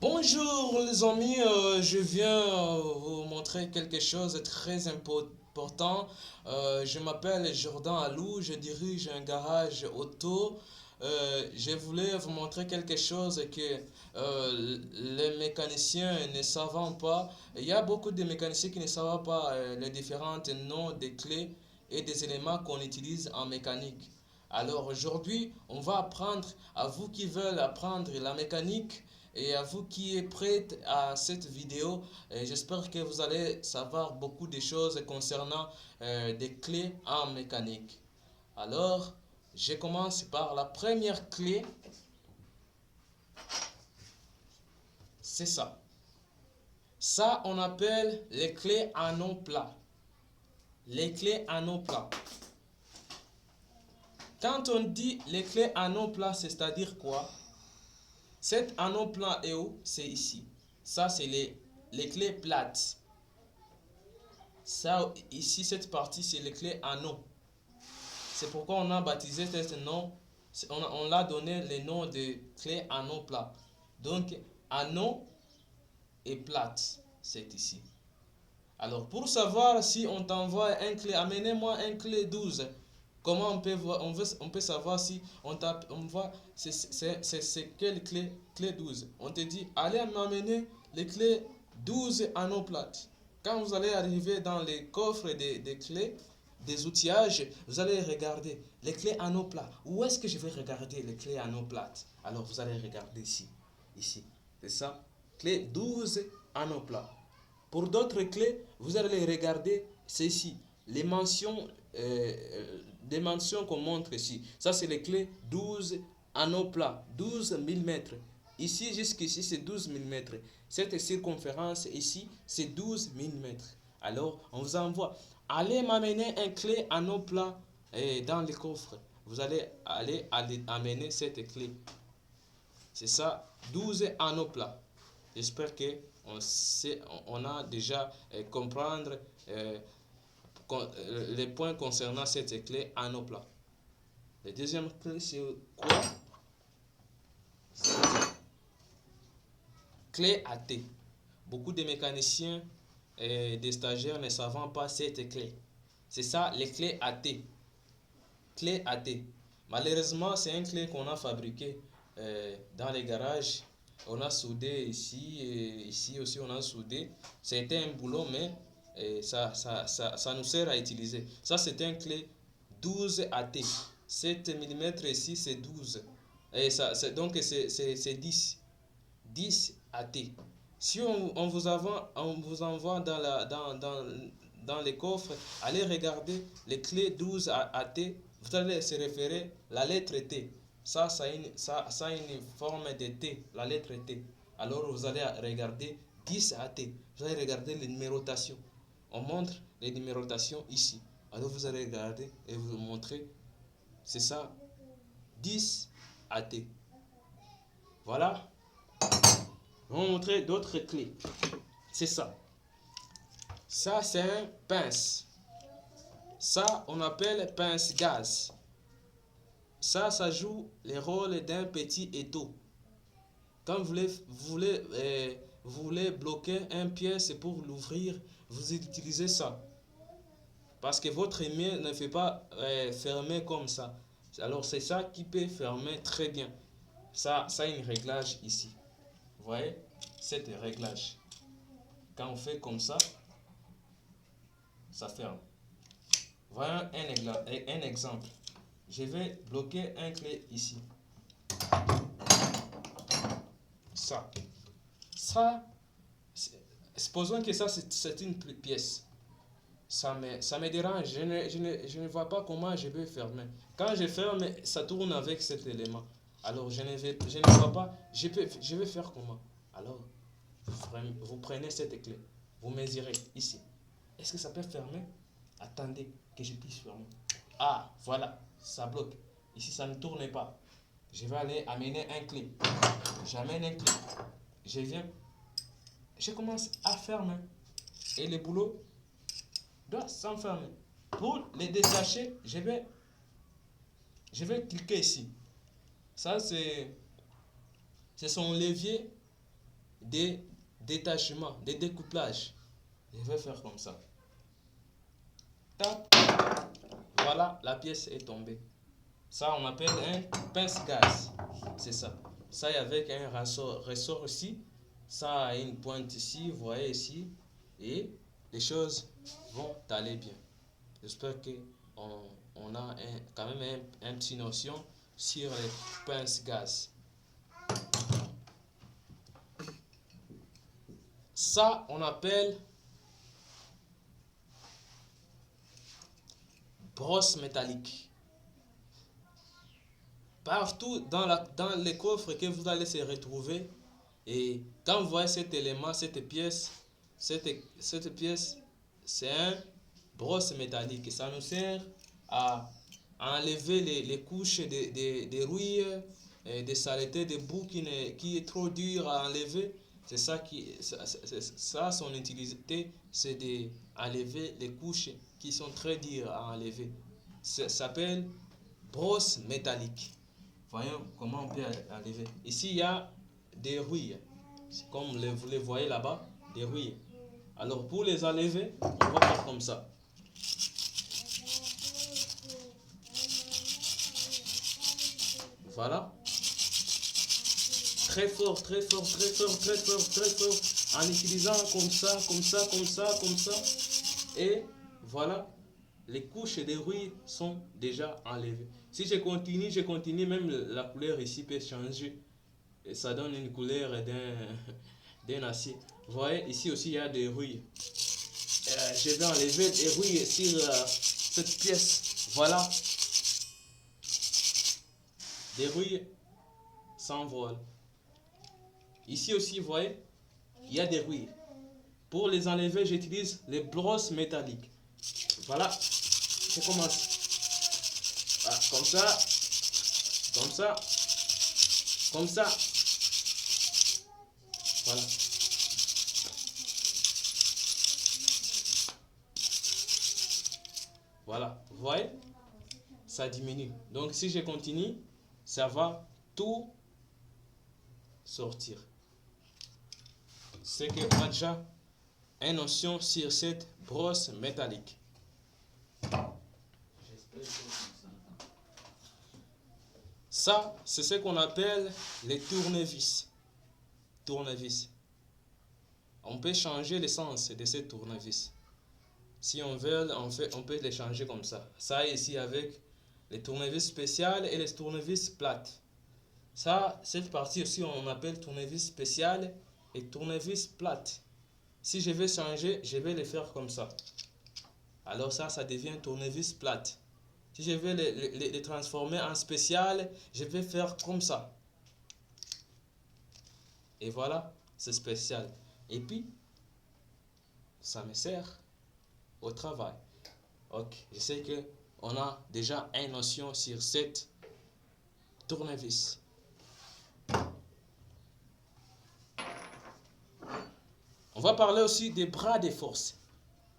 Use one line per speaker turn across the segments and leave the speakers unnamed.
Bonjour les amis, je viens vous montrer quelque chose de très important. Je m'appelle Jordan Alou, je dirige un garage auto. Je voulais vous montrer quelque chose que les mécaniciens ne savent pas. Il y a beaucoup de mécaniciens qui ne savent pas les différents noms des clés et des éléments qu'on utilise en mécanique. Alors aujourd'hui, on va apprendre à vous qui veulent apprendre la mécanique et à vous qui êtes prêts à cette vidéo. J'espère que vous allez savoir beaucoup de choses concernant des clés en mécanique. Alors, je commence par la première clé. C'est ça. Ça, on appelle les clés anneaux plats. Les clés anneaux plats. Quand on dit les clés anneaux plats, c'est-à-dire quoi? Cet anneau plat est où? C'est ici. Ça, c'est les clés plates. Ça, ici, cette partie, c'est les clés anneaux. C'est pourquoi on a baptisé ce nom. On l'a donné le nom de clés anneaux plats. Donc, anneau et plate, c'est ici. Alors, pour savoir si on t'envoie un clé, amenez-moi un clé 12. Comment on peut voir, on peut savoir si on voit c'est quelle clé 12. On te dit, allez m'amener les clés 12 anneaux plates. Quand vous allez arriver dans les coffres des clés, des outillages, vous allez regarder les clés anneaux plats. Où est-ce que je vais regarder les clés anneaux plates? Alors vous allez regarder ici. Ici. C'est ça. Clé 12 anneaux plats. Pour d'autres clés, vous allez regarder, c'est ici. Les mentions, des mentions qu'on montre ici. Ça, c'est les clés 12 anneaux plats, 12 mm. Ici, jusqu'ici, c'est 12 mm. Cette circonférence ici, c'est 12 mm. Alors, on vous envoie. Allez m'amener un clé anneau plat dans le coffre. Vous allez aller amener cette clé. C'est ça, 12 anneaux plats. J'espère que on a déjà comprendre les points concernant cette clé anneau plat. La deuxième clé, c'est quoi? Clé AT. Beaucoup de mécaniciens et des stagiaires ne savent pas cette clé. C'est ça, les clés AT. Clé AT. Malheureusement, c'est une clé qu'on a fabriquée dans les garages. On a soudé ici et ici aussi on a soudé. C'était un boulot, mais ça nous sert à utiliser. Ça, c'est une clé 12 AT. 7 mm ici, c'est 12. Et ça, donc, c'est 10. 10 AT. Si on vous envoie dans les coffres, allez regarder les clés 12 AT. Vous allez se référer à la lettre T. Ça a une forme de T, la lettre T. Alors vous allez regarder 10 AT. Vous allez regarder les numérotations. On montre les numérotations ici. Alors vous allez regarder et vous montrer. C'est ça, 10 AT. Voilà. On va montrer d'autres clés. C'est ça. Ça, c'est un pince. Ça, on appelle pince gaz. Ça joue le rôle d'un petit étau. Quand vous voulez bloquer une pièce pour l'ouvrir, vous utilisez ça. Parce que votre main ne fait pas fermer comme ça. Alors, c'est ça qui peut fermer très bien. Ça a un réglage ici. Vous voyez, c'est un réglage. Quand on fait comme ça ferme. Voilà un exemple. Je vais bloquer un clé ici. Ça, supposons que ça c'est une pièce. Ça me dérange. Je ne vois pas comment je vais fermer. Quand je ferme, ça tourne avec cet élément. Alors je ne vois pas. Je vais faire comment? Alors, vous prenez cette clé. Vous mesurez ici. Est-ce que ça peut fermer? Attendez que je puisse fermer. Ah, voilà, ça bloque. Ici, ça ne tourne pas. Je vais aller amener un clé. J'amène un clé. Je viens. Je commence à fermer. Et le boulot doit s'enfermer. Pour les détacher, je vais cliquer ici. Ça, c'est son levier des détachements, des découplages. Je vais faire comme ça. Tac. Voilà, la pièce est tombée. Ça, on appelle un pince-gaz. C'est ça. Ça, avec un ressort ici. Ça a une pointe ici, vous voyez ici. Et les choses vont aller bien. J'espère que on a quand même un petit notion sur les pince-gaz. Ça, on appelle brosse métallique. Partout dans les coffres que vous allez se retrouver, et quand vous voyez cet élément, cette pièce, c'est un brosse métallique. Ça nous sert à enlever les couches des rouilles, des saletés, des bouts qui est trop dur à enlever. C'est ça, son utilité, c'est d'enlever les couches qui sont très dures à enlever. Ça s'appelle brosse métallique. Voyons comment on peut enlever. Ici, il y a des rouilles. Comme vous les voyez là-bas, des rouilles. Alors, pour les enlever, on va faire comme ça. Voilà. Très fort, très fort, très fort, très fort, très fort. En utilisant comme ça, comme ça, comme ça, comme ça. Et voilà. Les couches des rouilles sont déjà enlevées. Si je continue, même la couleur ici peut changer. Et ça donne une couleur d'un acier. Vous voyez, ici aussi il y a des rouilles. Je vais enlever les rouilles sur cette pièce. Voilà. Des rouilles s'envolent. Ici aussi, vous voyez, il y a des rouilles. Pour les enlever, j'utilise les brosses métalliques. Voilà. Je commence. Voilà, comme ça. Comme ça. Comme ça. Voilà. Voilà. Vous voyez? Ça diminue. Donc si je continue, ça va tout sortir. C'est que on a déjà une notion sur cette brosse métallique. Ça, c'est ce qu'on appelle les tournevis. Tournevis. On peut changer le sens de ces tournevis. Si on veut, on peut les changer comme ça. Ça ici avec les tournevis spéciales et les tournevis plates. Ça, cette partie aussi, on appelle tournevis spécial et tournevis plate. Si je vais changer, je vais les faire comme ça. Alors ça devient tournevis plate. Si je vais les transformer en spécial, je vais faire comme ça. Et voilà, c'est spécial. Et puis, ça me sert au travail. Ok, je sais que on a déjà une notion sur cette tournevis. On va parler aussi des bras de force.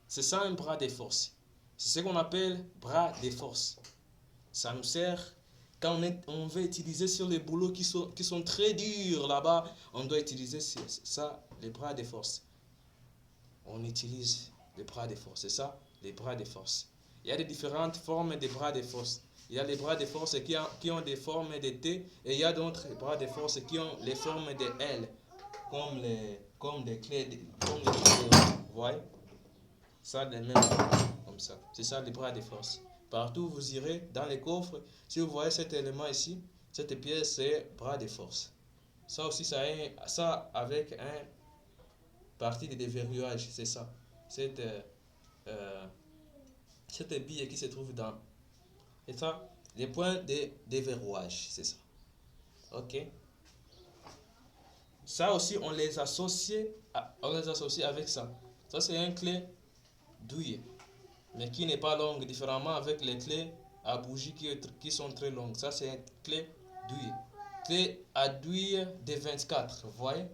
C'est ça un bras de force. C'est ce qu'on appelle bras de force. Ça nous sert quand on veut utiliser sur les boulots qui sont très durs là-bas. On doit utiliser ça, les bras de force. On utilise les bras de force. C'est ça, les bras de force. Il y a des différentes formes de bras de force. Il y a les bras de force qui ont des formes de T et il y a d'autres bras de force qui ont les formes de L, comme des clés. Vous voyez? Ça, de même, comme ça. C'est ça les bras de force. Partout où vous irez dans les coffres, si vous voyez cet élément ici, cette pièce, c'est bras de force. Ça aussi, ça avec un partie de déverrouillage, c'est ça. Cette bille qui se trouve dans. Et ça, les points de déverrouillage, c'est ça. Ok. Ça aussi, on les associe avec ça. Ça, c'est une clé douille, mais qui n'est pas longue, différemment avec les clés à bougie qui sont très longues. Ça, c'est une clé douille. Clé à douille de 24, vous voyez?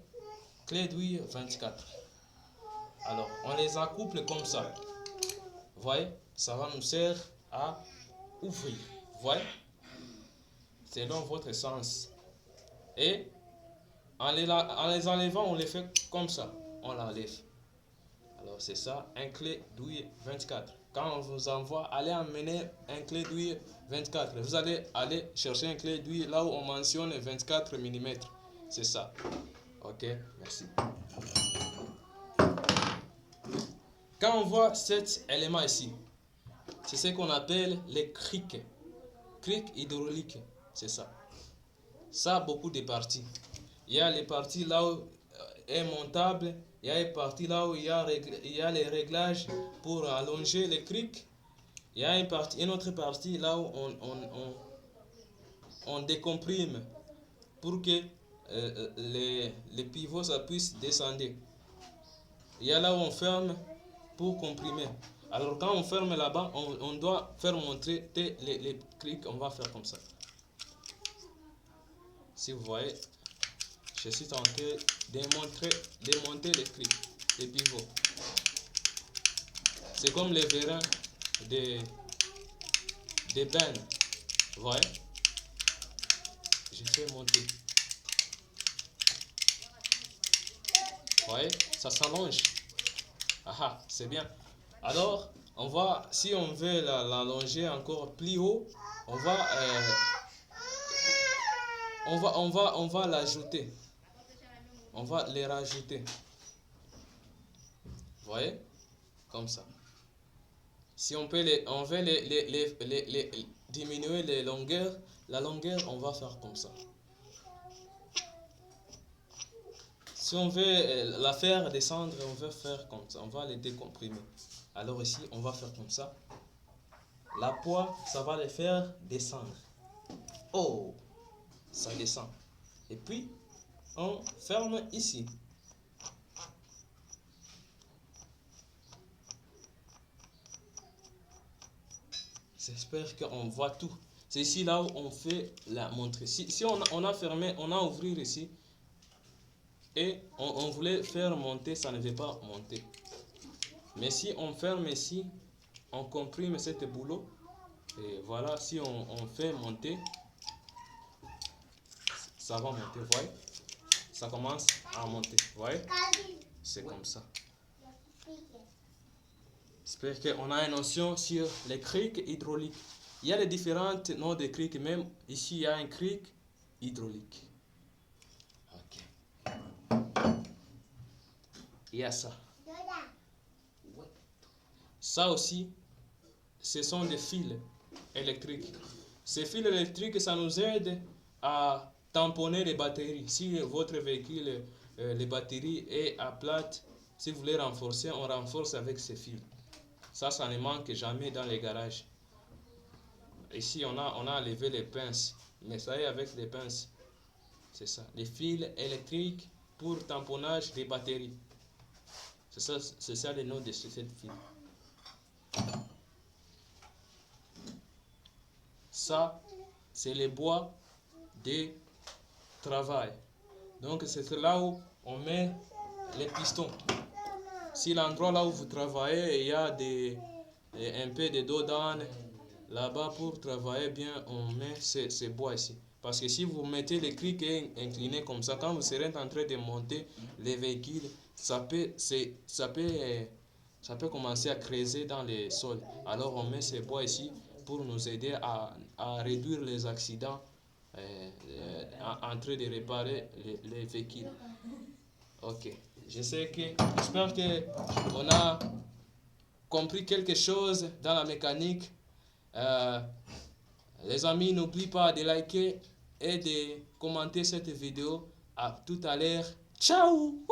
Clé douille 24. Alors, on les accouple comme ça. Vous voyez? Ça va nous servir à ouvrir. Vous voyez? Selon votre sens. Et En les enlevant, on les fait comme ça. On l'enlève. Alors c'est ça, un clé douille 24. Quand on vous envoie, allez emmener un clé douille 24. Vous allez aller chercher un clé douille là où on mentionne 24 mm. C'est ça. Ok, merci. Quand on voit cet élément ici, c'est ce qu'on appelle les criques. Criques hydrauliques, c'est ça. Ça a beaucoup de parties. Il y a les parties là où est montable. Il y a les parties là où il y a les réglages pour allonger les criques. Il y a une autre partie là où on décomprime pour que les pivots ça puisse descendre. Il y a là où on ferme pour comprimer. Alors quand on ferme là-bas, on doit faire montrer les criques. On va faire comme ça. Si vous voyez, je suis en train de démonter les criques, les pivots. C'est comme les vérins des bennes. Vous voyez? Je fais monter. Vous voyez? Ça s'allonge. Ah, c'est bien. Alors, si on veut l'allonger encore plus haut, on va l'ajouter. On va les rajouter. Vous voyez? Comme ça. Si on veut diminuer la longueur, on va faire comme ça. Si on veut la faire descendre, on va faire comme ça. On va les décomprimer. Alors ici, on va faire comme ça. La poids, ça va les faire descendre. Oh, ça descend. Et puis, on ferme ici. J'espère qu'on voit tout. C'est ici là où on fait la montrer. Si on a fermé, on a ouvert ici. Et on voulait faire monter, ça ne veut pas monter. Mais si on ferme ici, on comprime cette boulot. Et voilà, si on fait monter, ça va monter, vous voyez? Ça commence à monter, vous voyez? C'est comme ça. J'espère qu'on a une notion sur les criques hydrauliques. Il y a les différents noms de criques, même ici il y a un cric hydraulique. Ok. Il y a ça. Ça aussi, ce sont des fils électriques. Ces fils électriques, ça nous aide à tamponner les batteries. Si votre véhicule, les batteries est à plate, si vous voulez renforcer, on renforce avec ces fils. Ça ne manque jamais dans les garages. Ici, on a enlevé les pinces, mais ça est avec les pinces. C'est ça. Les fils électriques pour tamponnage des batteries. C'est ça le nom de cette fil. Ça, c'est le bois de travail. Donc, c'est là où on met les pistons. Si l'endroit là où vous travaillez, il y a un peu de dos d'âne, là-bas pour travailler bien, on met ces bois ici. Parce que si vous mettez les criques inclinés comme ça, quand vous serez en train de monter les véhicules, ça peut commencer à creuser dans les sols. Alors on met ces bois ici pour nous aider à réduire les accidents en train de réparer les véhicules. Ok. J'espère qu'on a compris quelque chose dans la mécanique. Les amis, n'oubliez pas de liker et de commenter cette vidéo. À tout à l'heure. Ciao!